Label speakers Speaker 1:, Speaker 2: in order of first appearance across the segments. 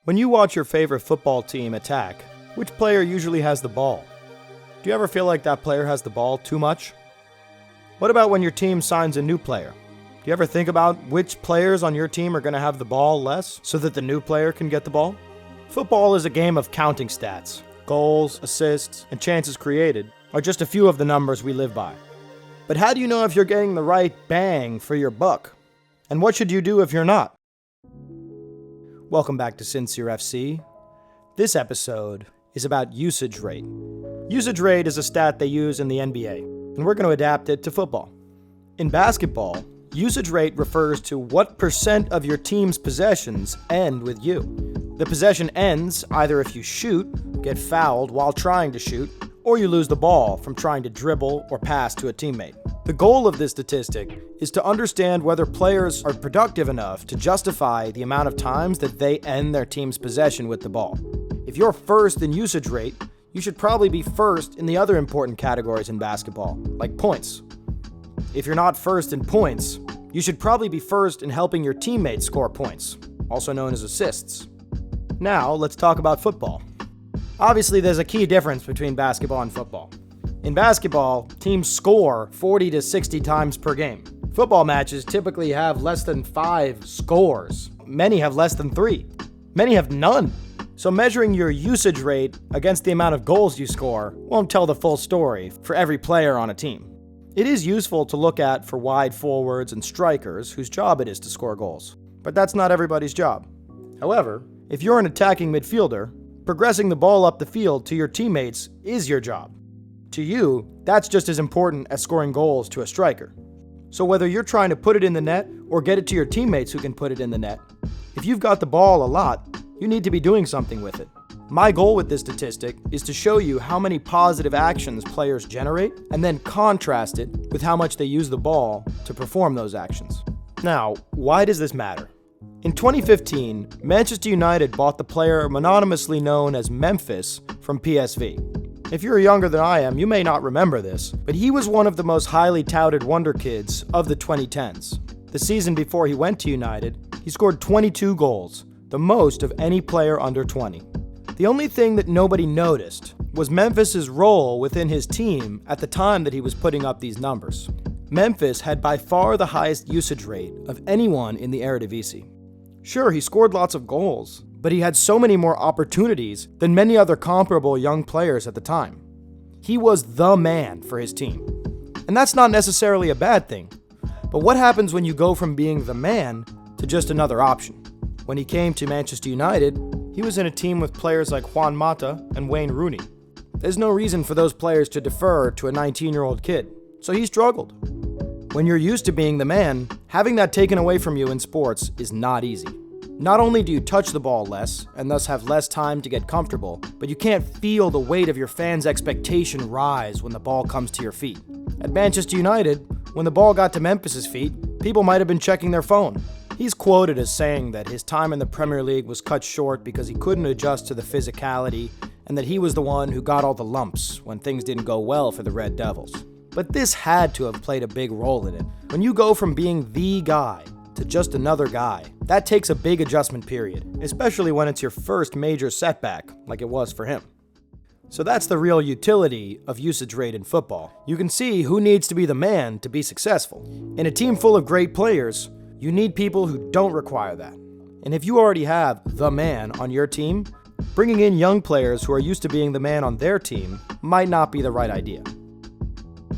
Speaker 1: When you watch your favorite football team attack, which player usually has the ball? Do you ever feel like that player has the ball too much? What about when your team signs a new player? Do you ever think about which players on your team are going to have the ball less so that the new player can get the ball? Football is a game of counting stats. Goals, assists, and chances created are just a few of the numbers we live by. But how do you know if you're getting the right bang for your buck? And what should you do if you're not? Welcome back to Sincere FC. This episode is about usage rate. Usage rate is a stat they use in the NBA, and we're going to adapt it to football. In basketball, usage rate refers to what percent of your team's possessions end with you. The possession ends either if you shoot, get fouled while trying to shoot, or you lose the ball from trying to dribble or pass to a teammate. The goal of this statistic is to understand whether players are productive enough to justify the amount of times that they end their team's possession with the ball. If you're first in usage rate, you should probably be first in the other important categories in basketball, like points. If you're not first in points, you should probably be first in helping your teammates score points, also known as assists. Now, let's talk about football. Obviously, there's a key difference between basketball and football. In basketball, teams score 40 to 60 times per game. Football matches typically have less than 5 scores. Many have less than 3. Many have none. So measuring your usage rate against the amount of goals you score won't tell the full story for every player on a team. It is useful to look at for wide forwards and strikers whose job it is to score goals. But that's not everybody's job. However, if you're an attacking midfielder, progressing the ball up the field to your teammates is your job. To you, that's just as important as scoring goals to a striker. So whether you're trying to put it in the net or get it to your teammates who can put it in the net, if you've got the ball a lot, you need to be doing something with it. My goal with this statistic is to show you how many positive actions players generate and then contrast it with how much they use the ball to perform those actions. Now, why does this matter? In 2015, Manchester United bought the player mononymously known as Memphis from PSV. If you're younger than I am, you may not remember this, but he was one of the most highly touted wonder kids of the 2010s. The season before he went to United, he scored 22 goals, the most of any player under 20. The only thing that nobody noticed was Memphis's role within his team at the time that he was putting up these numbers. Memphis had by far the highest usage rate of anyone in the Eredivisie. Sure, he scored lots of goals, but he had so many more opportunities than many other comparable young players at the time. He was the man for his team. And that's not necessarily a bad thing. But what happens when you go from being the man to just another option? When he came to Manchester United, he was in a team with players like Juan Mata and Wayne Rooney. There's no reason for those players to defer to a 19-year-old kid, so he struggled. When you're used to being the man, having that taken away from you in sports is not easy. Not only do you touch the ball less, and thus have less time to get comfortable, but you can't feel the weight of your fans' expectation rise when the ball comes to your feet. At Manchester United, when the ball got to Memphis's feet, people might have been checking their phone. He's quoted as saying that his time in the Premier League was cut short because he couldn't adjust to the physicality, and that he was the one who got all the lumps when things didn't go well for the Red Devils. But this had to have played a big role in it. When you go from being the guy to just another guy, that takes a big adjustment period, especially when it's your first major setback, like it was for him. So that's the real utility of usage rate in football. You can see who needs to be the man to be successful. In a team full of great players, you need people who don't require that. And if you already have the man on your team, bringing in young players who are used to being the man on their team might not be the right idea.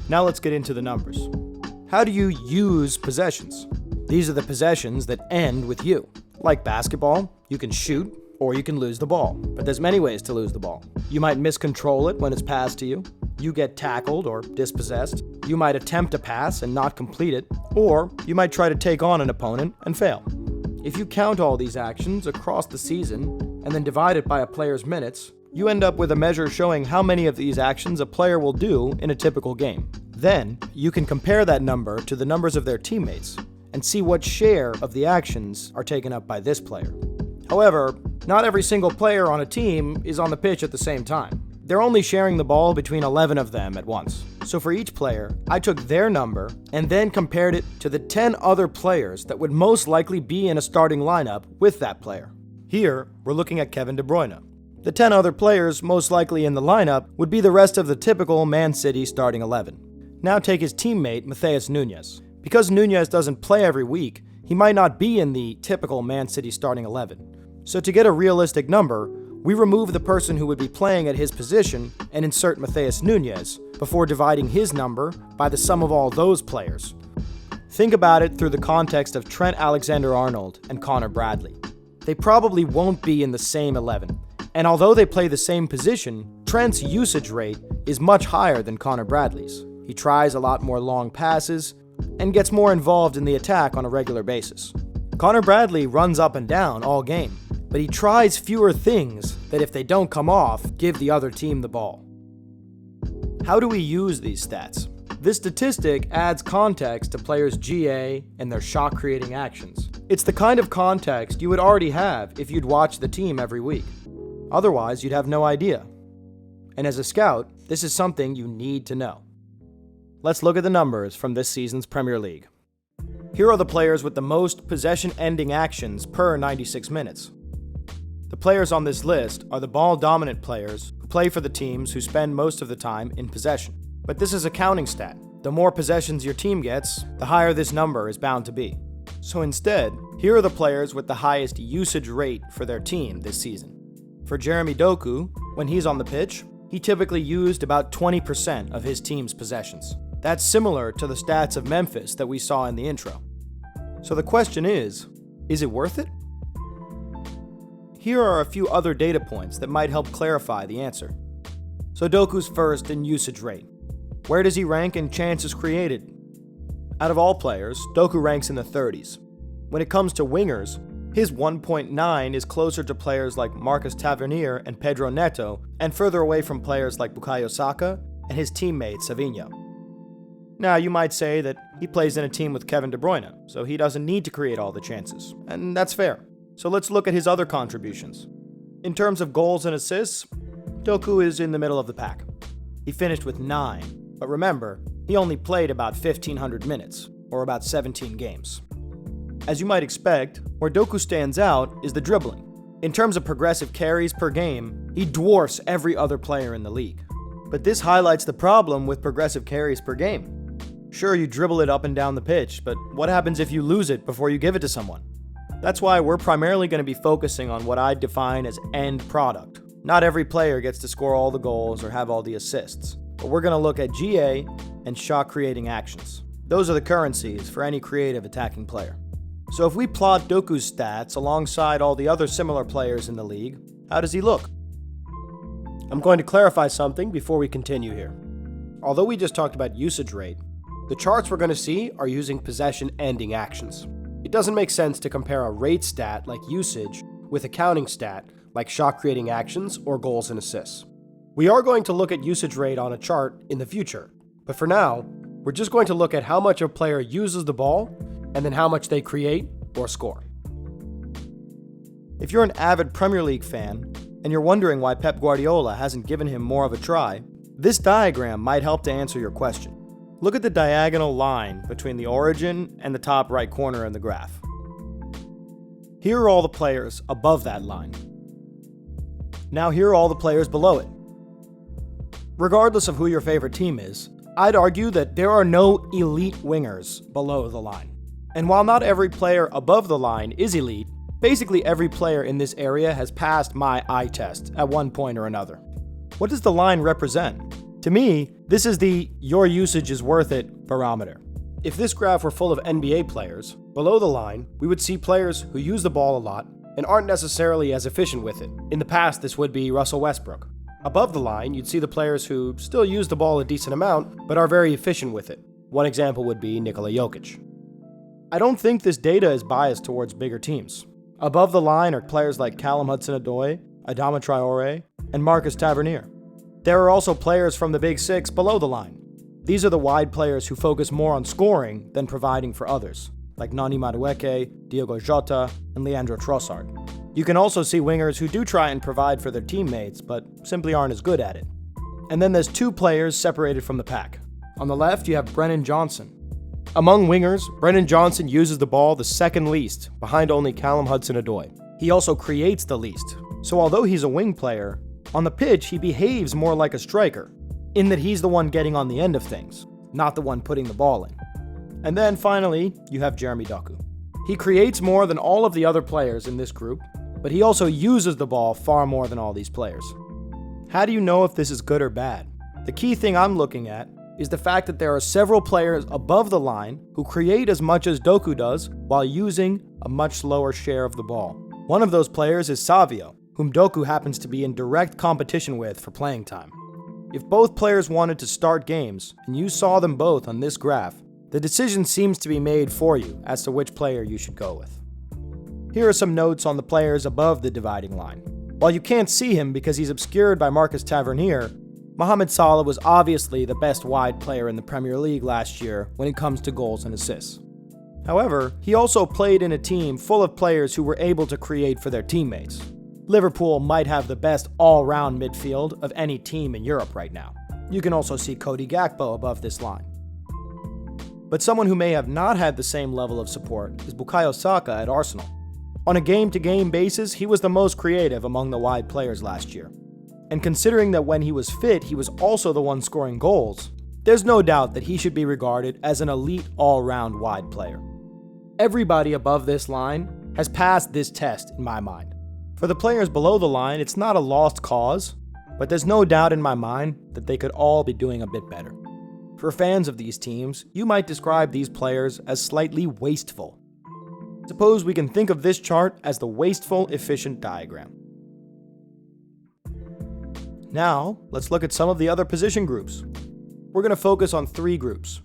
Speaker 1: Now let's get into the numbers. How do you use possessions? These are the possessions that end with you. Like basketball, you can shoot or you can lose the ball, but there's many ways to lose the ball. You might miscontrol it when it's passed to you. You get tackled or dispossessed. You might attempt a pass and not complete it, or you might try to take on an opponent and fail. If you count all these actions across the season and then divide it by a player's minutes, you end up with a measure showing how many of these actions a player will do in a typical game. Then, you can compare that number to the numbers of their teammates and see what share of the actions are taken up by this player. However, not every single player on a team is on the pitch at the same time. They're only sharing the ball between 11 of them at once. So for each player, I took their number and then compared it to the 10 other players that would most likely be in a starting lineup with that player. Here, we're looking at Kevin De Bruyne. The 10 other players most likely in the lineup would be the rest of the typical Man City starting 11. Now take his teammate, Matheus Nunes. Because Nunes doesn't play every week, he might not be in the typical Man City starting 11. So to get a realistic number, we remove the person who would be playing at his position and insert Matheus Nunes, before dividing his number by the sum of all those players. Think about it through the context of Trent Alexander-Arnold and Connor Bradley. They probably won't be in the same 11, and although they play the same position, Trent's usage rate is much higher than Connor Bradley's. He tries a lot more long passes and gets more involved in the attack on a regular basis. Connor Bradley runs up and down all game, but he tries fewer things that, if they don't come off, give the other team the ball. How do we use these stats? This statistic adds context to players' GA and their shot-creating actions. It's the kind of context you would already have if you'd watch the team every week. Otherwise, you'd have no idea. And as a scout, this is something you need to know. Let's look at the numbers from this season's Premier League. Here are the players with the most possession-ending actions per 96 minutes. The players on this list are the ball-dominant players who play for the teams who spend most of the time in possession. But this is a counting stat. The more possessions your team gets, the higher this number is bound to be. So instead, here are the players with the highest usage rate for their team this season. For Jeremy Doku, when he's on the pitch, he typically used about 20% of his team's possessions. That's similar to the stats of Memphis that we saw in the intro. So the question is it worth it? Here are a few other data points that might help clarify the answer. So Doku's first in usage rate. Where does he rank in chances created? Out of all players, Doku ranks in the 30s. When it comes to wingers, his 1.9 is closer to players like Marcus Tavernier and Pedro Neto, and further away from players like Bukayo Saka and his teammate Savinho. Now, you might say that he plays in a team with Kevin De Bruyne, so he doesn't need to create all the chances, and that's fair. So let's look at his other contributions. In terms of goals and assists, Doku is in the middle of the pack. He finished with 9, but remember, he only played about 1,500 minutes, or about 17 games. As you might expect, where Doku stands out is the dribbling. In terms of progressive carries per game, he dwarfs every other player in the league. But this highlights the problem with progressive carries per game. Sure, you dribble it up and down the pitch, but what happens if you lose it before you give it to someone? That's why we're primarily going to be focusing on what I define as end product. Not every player gets to score all the goals or have all the assists, but we're going to look at GA and shot-creating actions. Those are the currencies for any creative attacking player. So if we plot Doku's stats alongside all the other similar players in the league, how does he look? I'm going to clarify something before we continue here. Although we just talked about usage rate, the charts we're going to see are using possession-ending actions. It doesn't make sense to compare a rate stat like usage with a counting stat like shot-creating actions or goals and assists. We are going to look at usage rate on a chart in the future, but for now, we're just going to look at how much a player uses the ball and then how much they create or score. If you're an avid Premier League fan and you're wondering why Pep Guardiola hasn't given him more of a try, this diagram might help to answer your question. Look at the diagonal line between the origin and the top right corner in the graph. Here are all the players above that line. Now here are all the players below it. Regardless of who your favorite team is, I'd argue that there are no elite wingers below the line. And while not every player above the line is elite, basically every player in this area has passed my eye test at one point or another. What does the line represent? To me, this is the "your usage is worth it" barometer. If this graph were full of NBA players, below the line, we would see players who use the ball a lot and aren't necessarily as efficient with it. In the past, this would be Russell Westbrook. Above the line, you'd see the players who still use the ball a decent amount, but are very efficient with it. One example would be Nikola Jokic. I don't think this data is biased towards bigger teams. Above the line are players like Callum Hudson-Odoi, Adama Traore, and Marcus Tavernier. There are also players from the Big Six below the line. These are the wide players who focus more on scoring than providing for others, like Noni Madueke, Diogo Jota, and Leandro Trossard. You can also see wingers who do try and provide for their teammates, but simply aren't as good at it. And then there's two players separated from the pack. On the left, you have Brennan Johnson. Among wingers, Brennan Johnson uses the ball the second least, behind only Callum Hudson-Odoi. He He also creates the least. So although he's a wing player, on the pitch he behaves more like a striker, in that he's the one getting on the end of things, not the one putting the ball in. And then finally, you have Jeremy Doku. He creates more than all of the other players in this group, but he also uses the ball far more than all these players. How do you know if this is good or bad? The key thing I'm looking at is the fact that there are several players above the line who create as much as Doku does while using a much lower share of the ball. One of those players is Savio, whom Doku happens to be in direct competition with for playing time. If both players wanted to start games, and you saw them both on this graph, the decision seems to be made for you as to which player you should go with. Here are some notes on the players above the dividing line. While you can't see him because he's obscured by Marcus Tavernier, Mohamed Salah was obviously the best wide player in the Premier League last year when it comes to goals and assists. However, he also played in a team full of players who were able to create for their teammates. Liverpool might have the best all-round midfield of any team in Europe right now. You can also see Cody Gakpo above this line. But someone who may have not had the same level of support is Bukayo Saka at Arsenal. On a game-to-game basis, he was the most creative among the wide players last year. And considering that when he was fit, he was also the one scoring goals, there's no doubt that he should be regarded as an elite all-round wide player. Everybody above this line has passed this test in my mind. For the players below the line, it's not a lost cause, but there's no doubt in my mind that they could all be doing a bit better. For fans of these teams, you might describe these players as slightly wasteful. Suppose we can think of this chart as the wasteful efficient diagram. Now, let's look at some of the other position groups. We're going to focus on three groups: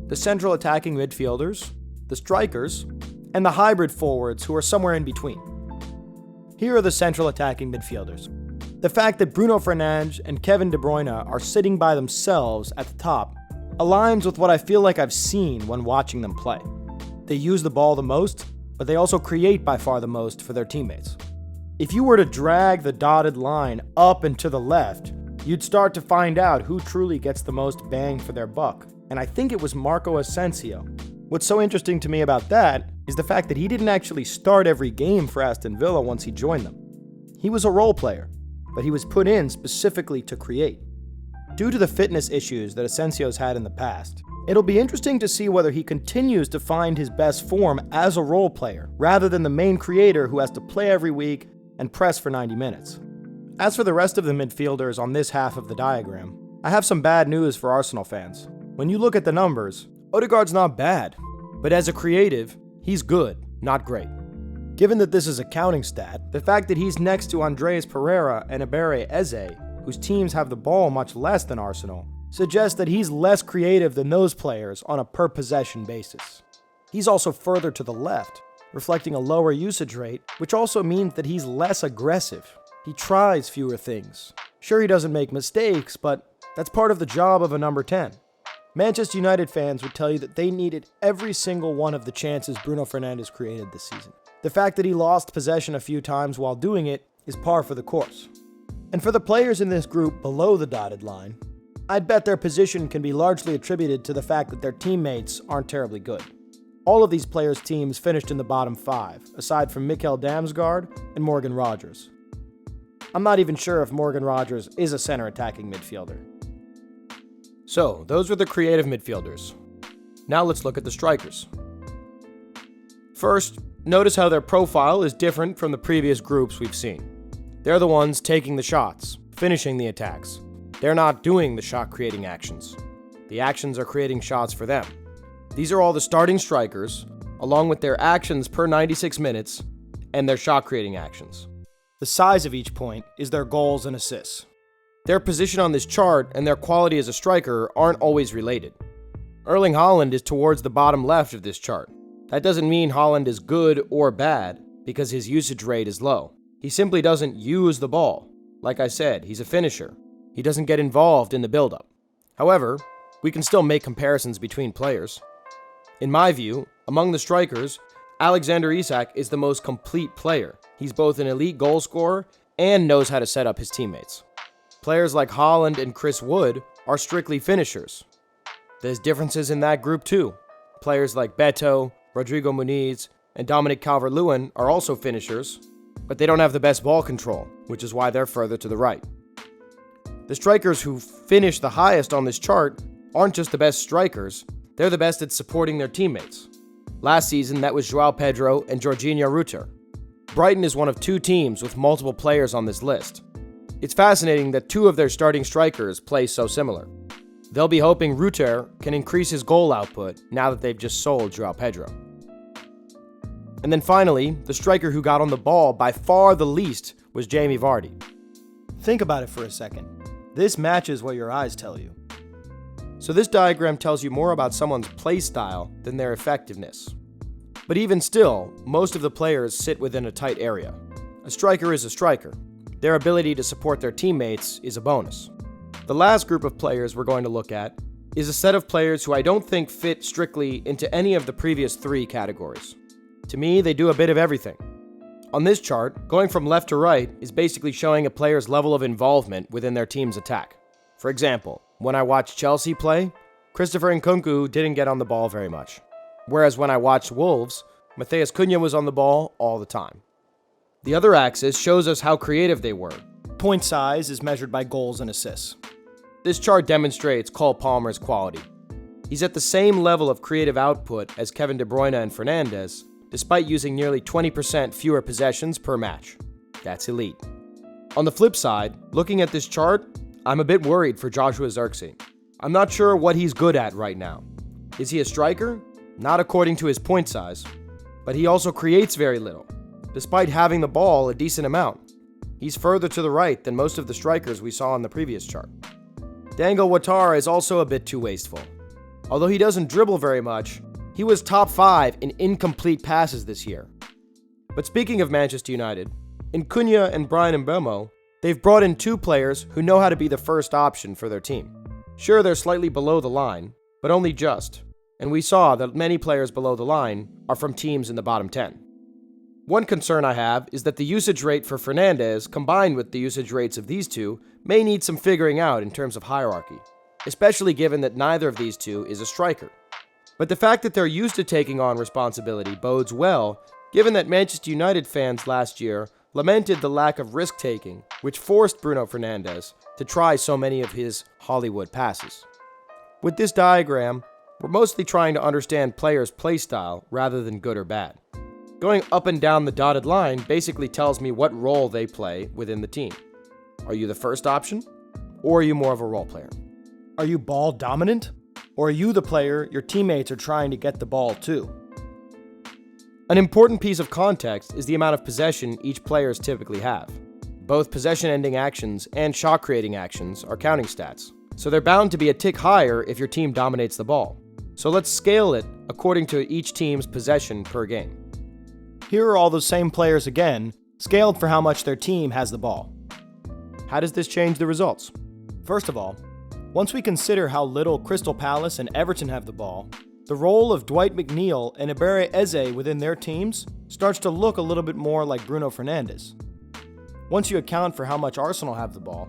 Speaker 1: the central attacking midfielders, the strikers, and the hybrid forwards who are somewhere in between. Here are the central attacking midfielders. The fact that Bruno Fernandes and Kevin De Bruyne are sitting by themselves at the top aligns with what I feel like I've seen when watching them play. They use the ball the most, but they also create by far the most for their teammates. If you were to drag the dotted line up and to the left, you'd start to find out who truly gets the most bang for their buck, and I think it was Marco Asensio. What's so interesting to me about that is the fact that he didn't actually start every game for Aston Villa once he joined them. He was a role player, but he was put in specifically to create. Due to the fitness issues that Asensio's had in the past, it'll be interesting to see whether he continues to find his best form as a role player, rather than the main creator who has to play every week and press for 90 minutes. As for the rest of the midfielders on this half of the diagram, I have some bad news for Arsenal fans. When you look at the numbers, Odegaard's not bad, but as a creative, he's good, not great. Given that this is a counting stat, the fact that he's next to Andreas Pereira and Ebere Eze, whose teams have the ball much less than Arsenal, suggests that he's less creative than those players on a per-possession basis. He's also further to the left, reflecting a lower usage rate, which also means that he's less aggressive. He tries fewer things. Sure, he doesn't make mistakes, but that's part of the job of a number 10. Manchester United fans would tell you that they needed every single one of the chances Bruno Fernandes created this season. The fact that he lost possession a few times while doing it is par for the course. And for the players in this group below the dotted line, I'd bet their position can be largely attributed to the fact that their teammates aren't terribly good. All of these players' teams finished in the bottom 5, aside from Mikkel Damsgaard and Morgan Rogers. I'm not even sure if Morgan Rogers is a center attacking midfielder. So, those were the creative midfielders. Now let's look at the strikers. First, notice how their profile is different from the previous groups we've seen. They're the ones taking the shots, finishing the attacks. They're not doing the shot-creating actions. The actions are creating shots for them. These are all the starting strikers, along with their actions per 96 minutes and their shot-creating actions. The size of each point is their goals and assists. Their position on this chart and their quality as a striker aren't always related. Erling Haaland is towards the bottom left of this chart. That doesn't mean Haaland is good or bad because his usage rate is low. He simply doesn't use the ball. Like I said, he's a finisher. He doesn't get involved in the build-up. However, we can still make comparisons between players. In my view, among the strikers, Alexander Isak is the most complete player. He's both an elite goal scorer and knows how to set up his teammates. Players like Haaland and Chris Wood are strictly finishers. There's differences in that group too. Players like Beto, Rodrigo Muniz, and Dominic Calvert-Lewin are also finishers,
Speaker 2: but they don't have the best ball control, which is why they're further to the right. The strikers who finish the highest on this chart aren't just the best strikers, they're the best at supporting their teammates. Last season, that was João Pedro and Jorginho Rutter. Brighton is one of two teams with multiple players on this list. It's fascinating that two of their starting strikers play so similar. They'll be hoping Rutter can increase his goal output now that they've just sold João Pedro. And then finally, the striker who got on the ball by far the least was Jamie Vardy.
Speaker 1: Think about it for a second. This matches what your eyes tell you.
Speaker 2: So this diagram tells you more about someone's play style than their effectiveness. But even still, most of the players sit within a tight area. A striker is a striker. Their ability to support their teammates is a bonus. The last group of players we're going to look at is a set of players who I don't think fit strictly into any of the previous three categories. To me, they do a bit of everything. On this chart, going from left to right is basically showing a player's level of involvement within their team's attack. For example, when I watched Chelsea play, Christopher Nkunku didn't get on the ball very much. Whereas when I watched Wolves, Matheus Cunha was on the ball all the time. The other axis shows us how creative they were.
Speaker 1: Point size is measured by goals and assists.
Speaker 2: This chart demonstrates Cole Palmer's quality. He's at the same level of creative output as Kevin De Bruyne and Fernandes, despite using nearly 20% fewer possessions per match. That's elite. On the flip side, looking at this chart, I'm a bit worried for Joshua Zirkzee. I'm not sure what he's good at right now. Is he a striker? Not according to his point size. But he also creates very little, despite having the ball a decent amount. He's further to the right than most of the strikers we saw on the previous chart. Dango Ouattara is also a bit too wasteful. Although he doesn't dribble very much, he was top 5 in incomplete passes this year. But speaking of Manchester United, in Cunha and Bryan Mbeumo, they've brought in two players who know how to be the first option for their team. Sure, they're slightly below the line, but only just. And we saw that many players below the line are from teams in the bottom 10. One concern I have is that the usage rate for Fernandes combined with the usage rates of these two may need some figuring out in terms of hierarchy, especially given that neither of these two is a striker. But the fact that they're used to taking on responsibility bodes well, given that Manchester United fans last year lamented the lack of risk-taking, which forced Bruno Fernandes to try so many of his Hollywood passes. With this diagram, we're mostly trying to understand players' play style rather than good or bad. Going up and down the dotted line basically tells me what role they play within the team. Are you the first option? Or are you more of a role player?
Speaker 1: Are you ball dominant? Or are you the player your teammates are trying to get the ball to?
Speaker 2: An important piece of context is the amount of possession each players typically have. Both possession-ending actions and shot-creating actions are counting stats, so they're bound to be a tick higher if your team dominates the ball. So let's scale it according to each team's possession per game.
Speaker 1: Here are all those same players again, scaled for how much their team has the ball.
Speaker 2: How does this change the results?
Speaker 1: First of all, once we consider how little Crystal Palace and Everton have the ball, the role of Dwight McNeil and Eberechi Eze within their teams starts to look a little bit more like Bruno Fernandes. Once you account for how much Arsenal have the ball,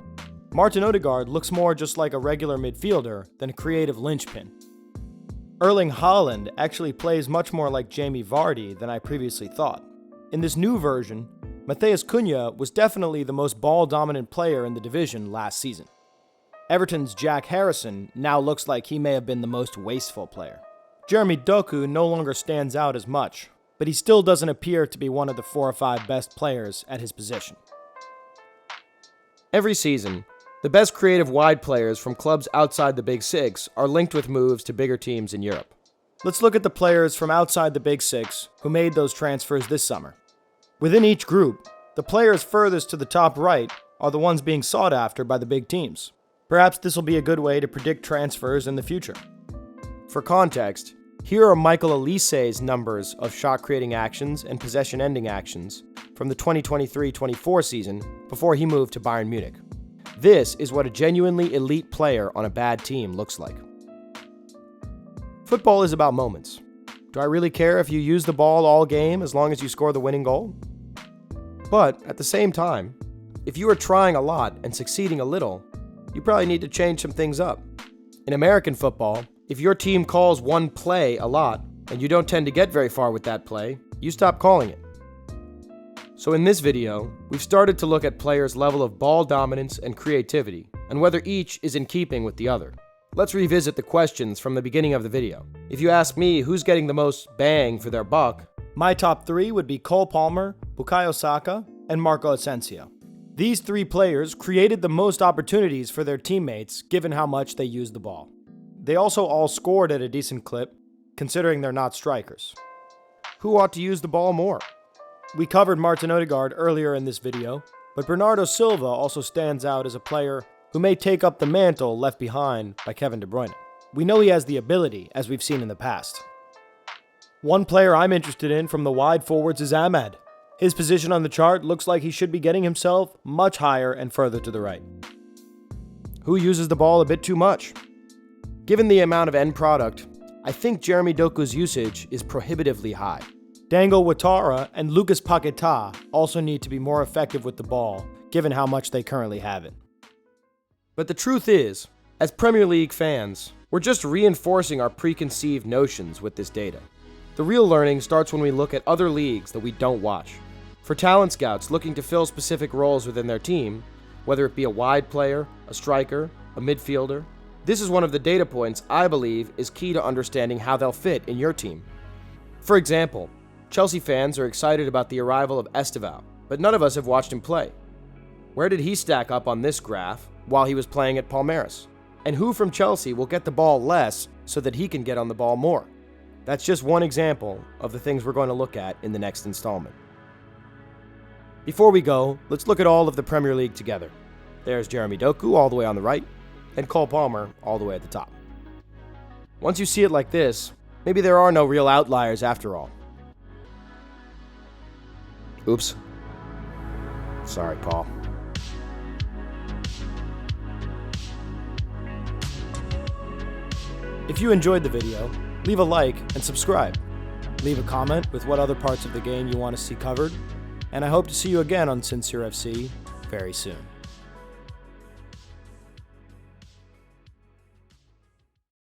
Speaker 1: Martin Odegaard looks more just like a regular midfielder than a creative linchpin. Erling Haaland actually plays much more like Jamie Vardy than I previously thought. In this new version, Matheus Cunha was definitely the most ball-dominant player in the division last season. Everton's Jack Harrison now looks like he may have been the most wasteful player. Jeremy Doku no longer stands out as much, but he still doesn't appear to be one of the 4 or 5 best players at his position.
Speaker 2: Every season, the best creative wide players from clubs outside the Big Six are linked with moves to bigger teams in Europe.
Speaker 1: Let's look at the players from outside the Big Six who made those transfers this summer. Within each group, the players furthest to the top right are the ones being sought after by the big teams. Perhaps this will be a good way to predict transfers in the future.
Speaker 2: For context, here are Michael Olise's numbers of shot-creating actions and possession-ending actions from the 2023-24 season before he moved to Bayern Munich. This is what a genuinely elite player on a bad team looks like. Football is about moments. Do I really care if you use the ball all game as long as you score the winning goal? But at the same time, if you are trying a lot and succeeding a little, you probably need to change some things up. In American football, if your team calls one play a lot and you don't tend to get very far with that play, you stop calling it. So in this video, we've started to look at players' level of ball dominance and creativity, and whether each is in keeping with the other. Let's revisit the questions from the beginning of the video. If you ask me who's getting the most bang for their buck,
Speaker 1: my top three would be Cole Palmer, Bukayo Saka, and Marco Asensio. These three players created the most opportunities for their teammates given how much they used the ball. They also all scored at a decent clip, considering they're not strikers. Who ought to use the ball more? We covered Martin Odegaard earlier in this video, but Bernardo Silva also stands out as a player who may take up the mantle left behind by Kevin De Bruyne. We know he has the ability, as we've seen in the past. One player I'm interested in from the wide forwards is Ahmed. His position on the chart looks like he should be getting himself much higher and further to the right. Who uses the ball a bit too much? Given the amount of end product, I think Jeremy Doku's usage is prohibitively high. Dango Ouattara and Lucas Paquetá also need to be more effective with the ball, given how much they currently have it.
Speaker 2: But the truth is, as Premier League fans, we're just reinforcing our preconceived notions with this data. The real learning starts when we look at other leagues that we don't watch. For talent scouts looking to fill specific roles within their team, whether it be a wide player, a striker, a midfielder, this is one of the data points I believe is key to understanding how they'll fit in your team. For example, Chelsea fans are excited about the arrival of Esteval, but none of us have watched him play. Where did he stack up on this graph while he was playing at Palmeiras? And who from Chelsea will get the ball less so that he can get on the ball more? That's just one example of the things we're going to look at in the next installment. Before we go, let's look at all of the Premier League together. There's Jeremy Doku all the way on the right, and Cole Palmer all the way at the top. Once you see it like this, maybe there are no real outliers after all. Oops. Sorry, Paul.
Speaker 1: If you enjoyed the video, leave a like and subscribe. Leave a comment with what other parts of the game you want to see covered, and I hope to see you again on Sincere FC very soon.